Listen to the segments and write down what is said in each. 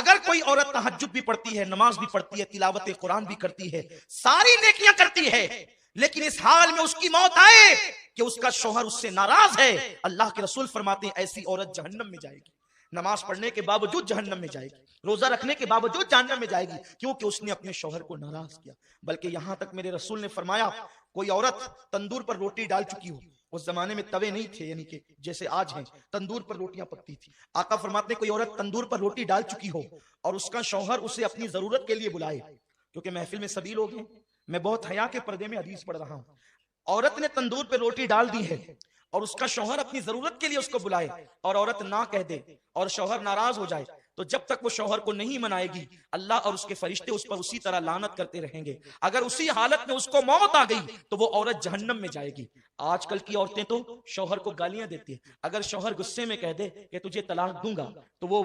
اگر کوئی عورت تہجد بھی پڑھتی ہے، نماز بھی پڑھتی ہے، تلاوت قرآن بھی کرتی ہے، ساری نیکیاں کرتی ہے، لیکن اس حال میں اس کی موت آئے کہ اس کا شوہر اس سے ناراض ہے، اللہ کے رسول فرماتے ہیں ایسی عورت جہنم میں جائے گی، نماز پڑھنے کے باوجود جہنم میں جائے گی، روزہ رکھنے کے باوجود جہنم میں جائے گی، کیونکہ اس نے اپنے شوہر کو ناراض کیا۔ بلکہ یہاں تک میرے رسول نے فرمایا کوئی عورت تندور پر روٹی ڈال چکی ہو، اس زمانے میں توے نہیں تھے یعنی کہ جیسے آج ہیں، تندور پر روٹیاں پکتی تھی، آقا فرماتے ہیں کوئی عورت تندور پر روٹی ڈال چکی ہو اور اس کا شوہر اسے اپنی ضرورت کے لیے بلائے، کیونکہ محفل میں سبھی لوگ ہیں، میں بہت حیا کے پردے میں حدیث پڑھ رہا ہوں، عورت نے تندور پہ روٹی ڈال دی ہے اور اس کا شوہر اپنی ضرورت کے لیے اس کو بلائے اور عورت نہ کہہ دے اور شوہر ناراض ہو جائے، تو جب تک وہ شوہر کو نہیں منائے گی اللہ اور اس کے فرشتے اس پر اسی طرح لعنت کرتے رہیں گے، اگر اسی حالت میں اس کو موت آ گئی تو وہ عورت جہنم میں جائے گی۔ آج کل کی عورتیں تو شوہر کو گالیاں دیتی ہیں، اگر شوہر غصے میں کہہ دے کہ تجھے طلاق دوں گا تو وہ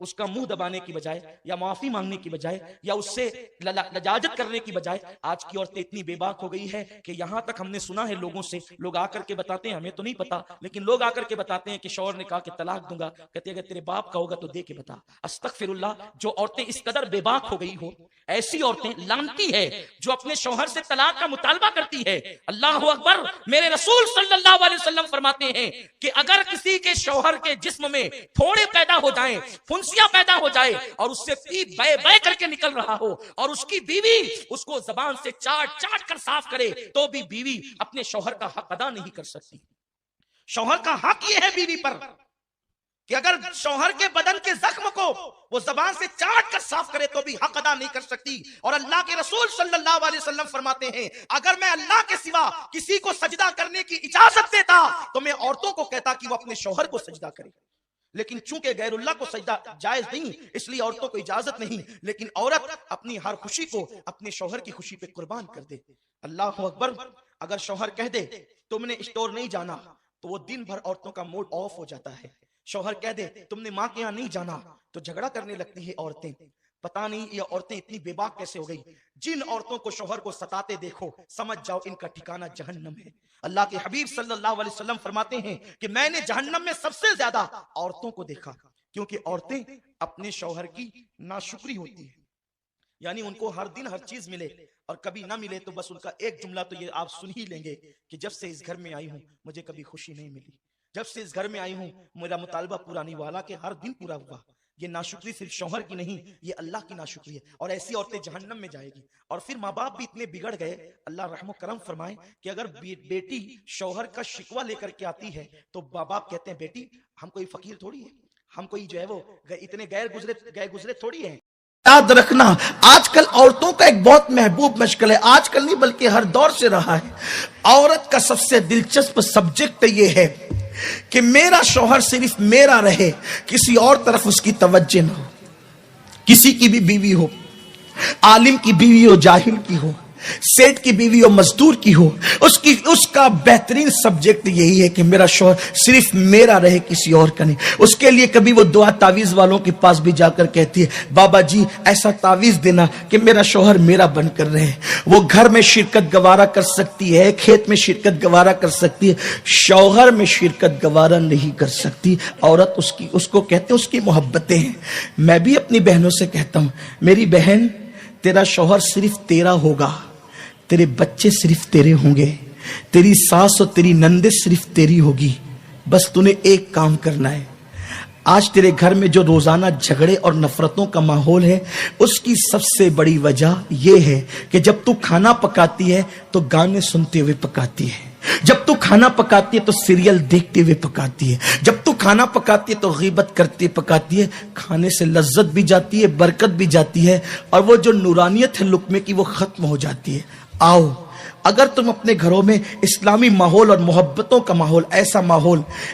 اس کا منہ دبانے کی بجائے یا معافی مانگنے کی بجائے یا اس سے لجاجت کرنے کی بجائے آج کی عورتیں اتنی بے باک ہو گئی ہے کہ یہاں تک ہم نے سنا ہے لوگوں سے، لوگ آ کر کے بتاتے ہیں، ہمیں تو نہیں پتا لیکن لوگ آ کر کے بتاتے ہیں کہ شوہر نے کہا کہ طلاق دوں گا، کہتے ہیں اگر تیرے باپ کا ہوگا تو دے کے بتا۔ استغفر اللہ، جو عورتیں اس قدر بے باک ہو گئی ہو، ایسی عورتیں لعنتی ہے جو اپنے شوہر سے طلاق کا مطالبہ کرتی ہے۔ اللہ اکبر، میرے رسول صلی اللہ علیہ وسلم فرماتے ہیں کہ اگر کسی کے شوہر کے جسم میں پھوڑے پیدا ہو جائیں، پیدا ہو جائے اور اس سے پیپ بے بے کر کے نکل رہا ہو اور اس کی بیوی اس کو زبان سے چاٹ چاٹ کر صاف کرے تو بھی بیوی اپنے شوہر کا حق ادا نہیں کر سکتی۔ شوہر کا حق یہ ہے بیوی پر کہ اگر شوہر کے بدن کے زخم کو وہ زبان سے چاٹ کر صاف کرے تو بھی حق ادا نہیں کر سکتی۔ اور اللہ کے رسول صلی اللہ علیہ وسلم فرماتے ہیں اگر میں اللہ کے سوا کسی کو سجدہ کرنے کی اجازت دیتا تو میں عورتوں کو کہتا کہ وہ اپنے شوہر کو سجدہ کرے، لیکن چونکہ غیر اللہ کو سجدہ جائز نہیں اس لیے عورتوں کو اجازت نہیں، لیکن عورت اپنی ہر خوشی کو اپنے شوہر کی خوشی پہ قربان کر دے۔ اللہ اکبر، اگر شوہر کہہ دے تم نے اسٹور نہیں جانا تو وہ دن بھر عورتوں کا موڈ آف ہو جاتا ہے، شوہر کہہ دے تم نے ماں کے یہاں نہیں جانا تو جھگڑا کرنے لگتی ہے عورتیں۔ پتہ نہیں یہ عورتیں اتنی بے باک کیسے ہو گئی، جن عورتوں کو شوہر کو ستاتے دیکھو سمجھ جاؤ ان کا ٹھکانہ جہنم ہے۔ اللہ کے حبیب صلی اللہ علیہ وسلم فرماتے ہیں کہ میں نے جہنم میں سب سے زیادہ عورتوں کو دیکھا، کیونکہ عورتیں اپنے شوہر کی ناشکری ہوتی ہیں، یعنی ان کو ہر دن ہر چیز ملے اور کبھی نہ ملے تو بس ان کا ایک جملہ تو یہ آپ سن ہی لیں گے کہ جب سے اس گھر میں آئی ہوں مجھے کبھی خوشی نہیں ملی، جب سے اس گھر میں آئی ہوں میرا مطالبہ پورا نہیں ہوا، حالانکہ ہر دن پورا ہوا۔ یہ ناشکری صرف شوہر کی نہیں، یہ اللہ کی ناشکری ہے، اور ایسی عورتیں جہنم میں جائے گی۔ اور پھر ماں باپ بھی اتنے بگڑ گئے، اللہ رحم و کرم فرمائے کہ اگر بیٹی شوہر کا شکوہ لے کر کے آتی ہے تو ماں باپ کہتے ہیں بیٹی ہم کوئی فقیر تھوڑی ہے، ہم کوئی جو ہے وہ اتنے گئے گزرے تھوڑی ہیں۔ یاد رکھنا آج کل عورتوں کا ایک بہت محبوب مشغلہ ہے، آج کل نہیں بلکہ ہر دور سے رہا ہے، عورت کا سب سے دلچسپ سبجیکٹ یہ ہے کہ میرا شوہر صرف میرا رہے، کسی اور طرف اس کی توجہ نہ ہو، کسی کی بھی بیوی ہو، عالم کی بیوی ہو، جاہل کی ہو، سیٹ کی بیوی ہو، مزدور کی ہو، اس کا بہترین سبجیکٹ یہی ہے کہ میرا شوہر صرف میرا رہے، کسی اور کا نہیں۔ اس کے لیے کبھی وہ دعا تعویذ والوں کے پاس بھی جا کر کہتی ہے بابا جی ایسا تعویذ دینا کہ میرا شوہر میرا بن کر رہے۔ وہ گھر میں شرکت گوارا کر سکتی ہے، کھیت میں شرکت گوارا کر سکتی ہے، شوہر میں شرکت گوارا نہیں کر سکتی۔ عورت اس کو کہتے ہیں اس کی محبتیں ہیں۔ میں بھی اپنی بہنوں سے کہتا ہوں میری بہن تیرا شوہر صرف تیرا ہوگا، تیرے بچے صرف تیرے ہوں گے، تیری ساس اور تیری نندے صرف تیری ہوگی، بس تو نے ایک کام کرنا ہے۔ آج تیرے گھر میں جو روزانہ جھگڑے اور نفرتوں کا ماحول ہے اس کی سب سے بڑی وجہ یہ ہے کہ جب تو کھانا پکاتی ہے تو گانے سنتے ہوئے پکاتی ہے، جب تو کھانا پکاتی ہے تو سیریل دیکھتے ہوئے پکاتی ہے، جب تو کھانا پکاتی ہے تو غیبت کرتے پکاتی ہے، کھانے سے لذت بھی جاتی ہے، برکت بھی جاتی ہے، اور وہ جو نورانیت ہے لقمے کی وہ ختم ہو جاتی ہے۔ آؤ اگر تم اپنے گھروں میں اسلامی ماحول اور محبتوں کا ماحول،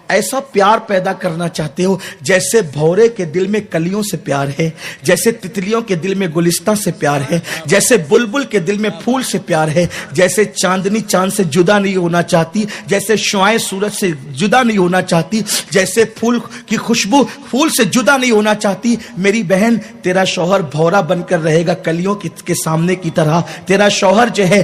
ایسا پیار پیدا کرنا چاہتے ہو جیسے بھورے کے دل میں کلیوں سے پیار ہے، جیسے تتلیوں کے دل میں گلستہ سے پیار ہے، جیسے بلبل کے دل میں پھول سے پیار ہے، جیسے چاندنی چاند سے جدا نہیں ہونا چاہتی، جیسے شعاعیں سورج سے جدا نہیں ہونا چاہتی، جیسے پھول کی خوشبو پھول سے جدا نہیں ہونا چاہتی، میری بہن تیرا شوہر بھورا بن کر رہے گا کلیوں کے سامنے کی طرح، تیرا شوہر جو ہے